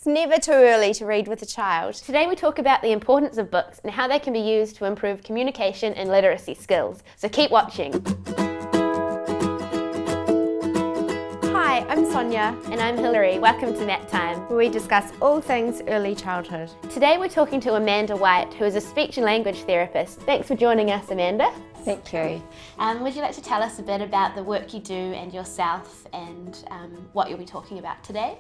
It's never too early to read with a child. Today we talk about the importance of books and how they can be used to improve communication and literacy skills. So keep watching. Hi, I'm Sonia. And I'm Hilary. Welcome to Nap Time, Where we discuss all things early childhood. Today we're talking to Amanda White, who is a speech and language therapist. Thanks for joining us, Amanda. Thank you. Would you like to tell us a bit about the work you do and yourself and what you'll be talking about today?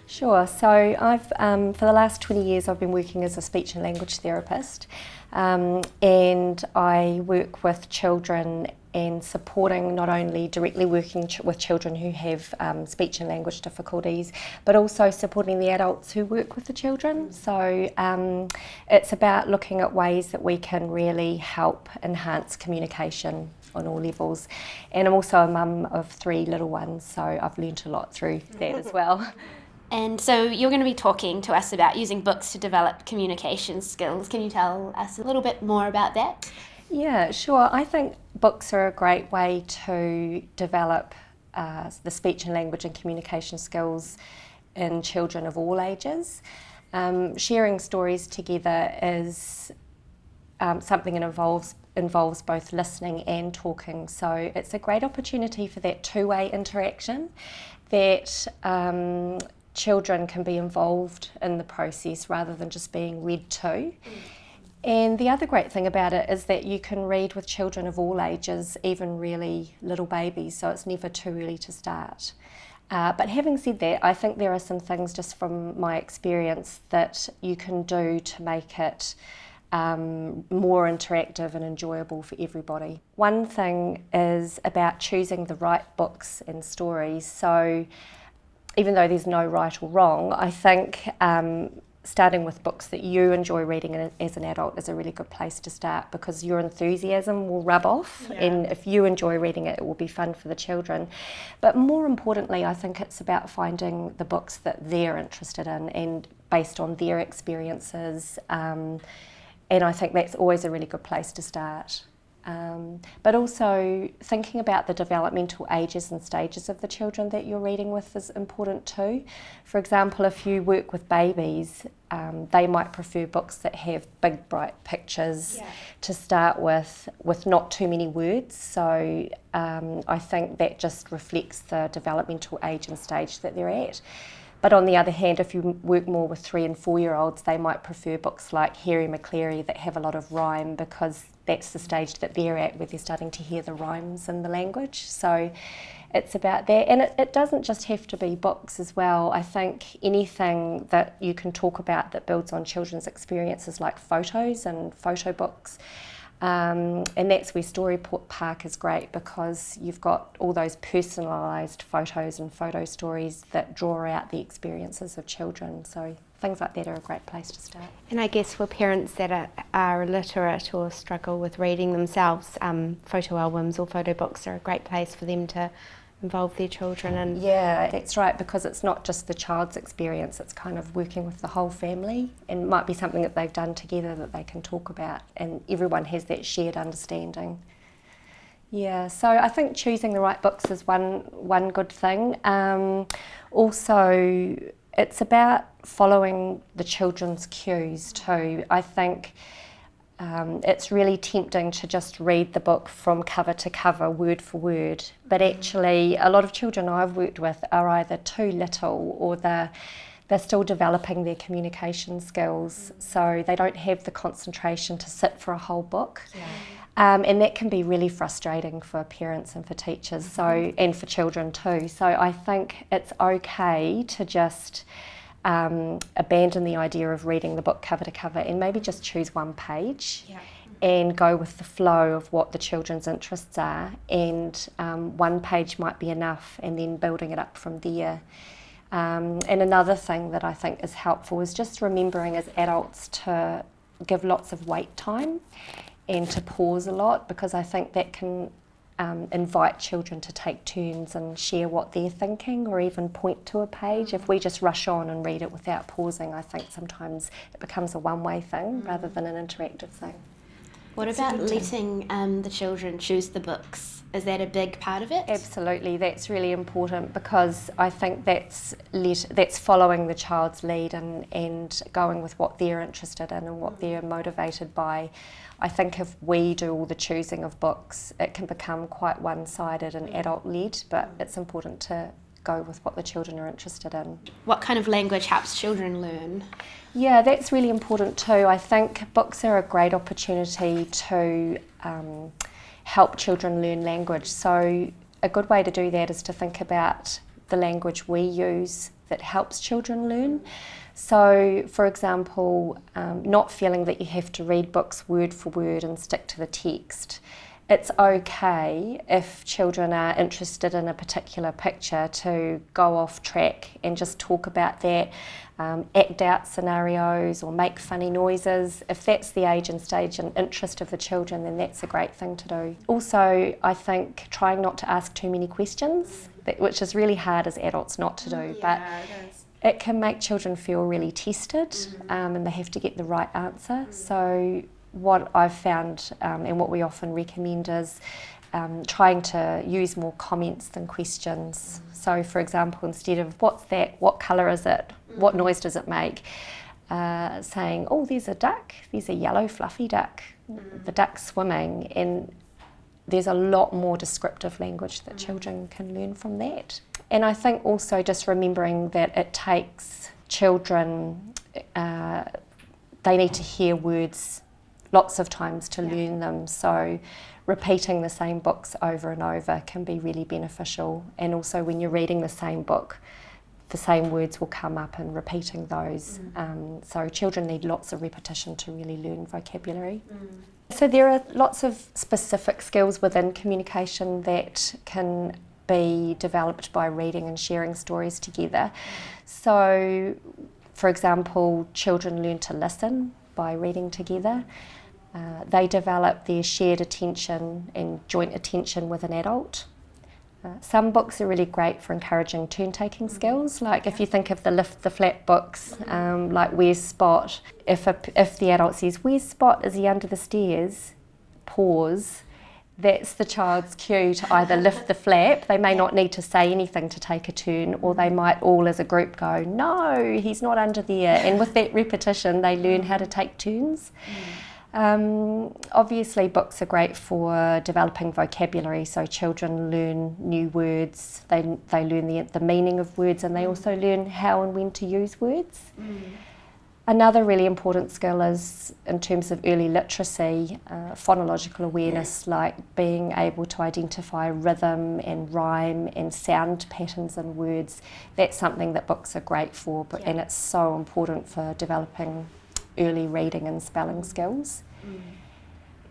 Sure. So I've, for the last 20 years, I've been working as a speech and language therapist, and I work with children and supporting, not only directly working with children who have speech and language difficulties, but also supporting the adults who work with the children. So it's about looking at ways that we can really help enhance communication on all levels. And I'm also a mum of 3 little ones, so I've learnt a lot through that as well. And so you're going to be talking to us about using books to develop communication skills. Can you tell us a little bit more about that? Yeah, sure. I think books are a great way to develop the speech and language and communication skills in children of all ages. Sharing stories together is something that involves both listening and talking. So it's a great opportunity for that two-way interaction that children can be involved in the process rather than just being read to. And the other great thing about it is that you can read with children of all ages, even really little babies, so it's never too early to start. But having said that, I think there are some things just from my experience that you can do to make it more interactive and enjoyable for everybody. One thing is about choosing the right books and stories. So even though there's no right or wrong, I think starting with books that you enjoy reading as an adult is a really good place to start, because your enthusiasm will rub off, and if you enjoy reading it, it will be fun for the children. But more importantly, I think it's about finding the books that they're interested in and based on their experiences, and I think that's always a really good place to start. But also thinking about the developmental ages and stages of the children that you're reading with is important too. For example, if you work with babies, they might prefer books that have big bright pictures to start with not too many words. So I think that just reflects the developmental age and stage that they're at. But on the other hand, if you work more with 3 and 4-year-olds, they might prefer books like Harry McCleary that have a lot of rhyme, because that's the stage that they're at, where they're starting to hear the rhymes in the language. So it's about that. And it doesn't just have to be books as well. I think anything that you can talk about that builds on children's experiences, like photos and photo books. And that's where Storypark is great, because you've got all those personalised photos and photo stories that draw out the experiences of children. So things like that are a great place to start. And I guess for parents that are illiterate or struggle with reading themselves, photo albums or photo books are a great place for them to involve their children in. Yeah, that's right, because it's not just the child's experience, it's kind of working with the whole family, and it might be something that they've done together that they can talk about, and everyone has that shared understanding. Yeah, so I think choosing the right books is one good thing. Also, it's about following the children's cues too. I think it's really tempting to just read the book from cover to cover, word for word, but actually a lot of children I've worked with are either too little or they're still developing their communication skills, so they don't have the concentration to sit for a whole book. And that can be really frustrating for parents and for teachers, and for children too. So I think it's okay to just abandon the idea of reading the book cover to cover and maybe just choose one page and go with the flow of what the children's interests are, and one page might be enough, and then building it up from there. And another thing that I think is helpful is just remembering as adults to give lots of wait time and to pause a lot, because I think that can invite children to take turns and share what they're thinking, or even point to a page. If we just rush on and read it without pausing, I think sometimes it becomes a one-way thing rather than an interactive thing. What about letting the children choose the books? Is that a big part of it? Absolutely, that's really important, because I think that's following the child's lead and going with what they're interested in and what they're motivated by. I think if we do all the choosing of books, it can become quite one-sided and adult-led, but it's important to go with what the children are interested in. What kind of language helps children learn? Yeah, that's really important too. I think books are a great opportunity to help children learn language. So a good way to do that is to think about the language we use that helps children learn. So, for example, not feeling that you have to read books word for word and stick to the text. It's okay if children are interested in a particular picture to go off track and just talk about that, act out scenarios or make funny noises. If that's the age and stage and interest of the children, then that's a great thing to do. Also, I think trying not to ask too many questions, which is really hard as adults not to do, but it can make children feel really tested, and they have to get the right answer. So what I've found and what we often recommend is trying to use more comments than questions. So, for example, instead of "what's that? What colour is it? What noise does it make?" saying, "Oh, there's a duck. There's a yellow fluffy duck. The duck's swimming." And there's a lot more descriptive language that children can learn from that. And I think also just remembering that it takes children, they need to hear words lots of times to learn them. So repeating the same books over and over can be really beneficial. And also when you're reading the same book, the same words will come up, and repeating those. So children need lots of repetition to really learn vocabulary. So there are lots of specific skills within communication that can be developed by reading and sharing stories together. So, for example, children learn to listen by reading together. They develop their shared attention and joint attention with an adult. Some books are really great for encouraging turn-taking skills. Like if you think of the lift the flap books, like Where's Spot, if the adult says, "Where's Spot? Is he under the stairs?" Pause. That's the child's cue to either lift the flap. They may not need to say anything to take a turn, or they might all as a group go, "No, he's not under there." And with that repetition, they learn how to take turns. Obviously, books are great for developing vocabulary, so children learn new words, they learn the meaning of words, and they also learn how and when to use words. Another really important skill is, in terms of early literacy, phonological awareness, like being able to identify rhythm and rhyme and sound patterns in words. That's something that books are great for, and it's so important for developing early reading and spelling skills.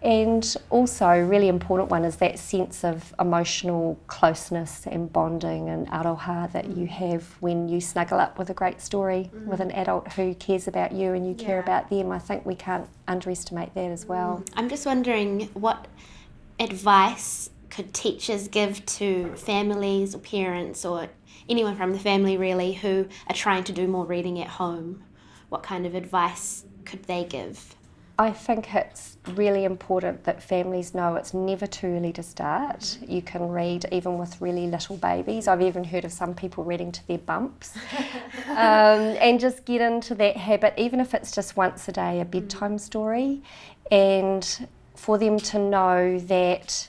And also a really important one is that sense of emotional closeness and bonding and aroha that you have when you snuggle up with a great story with an adult who cares about you and you care about them. I think we can't underestimate that as well. I'm just wondering, what advice could teachers give to families or parents or anyone from the family really who are trying to do more reading at home? What kind of advice could they give? I think it's really important that families know it's never too early to start. You can read even with really little babies. I've even heard of some people reading to their bumps. And just get into that habit, even if it's just once a day, a bedtime story, and for them to know that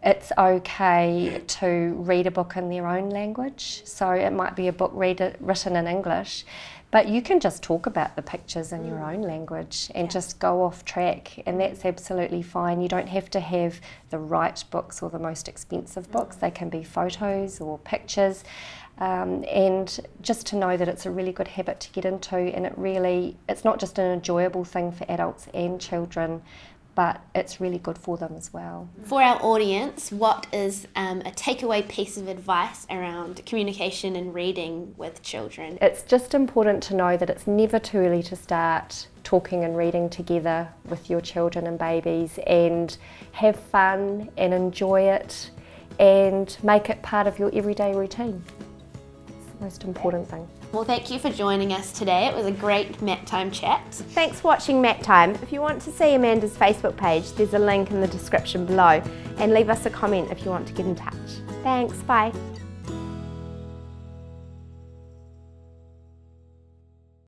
it's okay to read a book in their own language. So it might be a book written in English, but you can just talk about the pictures in your own language and just go off track, and that's absolutely fine. You don't have to have the right books or the most expensive books. They can be photos or pictures, and just to know that it's a really good habit to get into, and it's not just an enjoyable thing for adults and children, but it's really good for them as well. For our audience, what is a takeaway piece of advice around communication and reading with children? It's just important to know that it's never too early to start talking and reading together with your children and babies, and have fun and enjoy it and make it part of your everyday routine. It's the most important thing. Well, thank you for joining us today. It was a great Mat Time chat. Thanks for watching Mat Time. If you want to see Amanda's Facebook page, there's a link in the description below, and leave us a comment if you want to get in touch. Thanks, bye.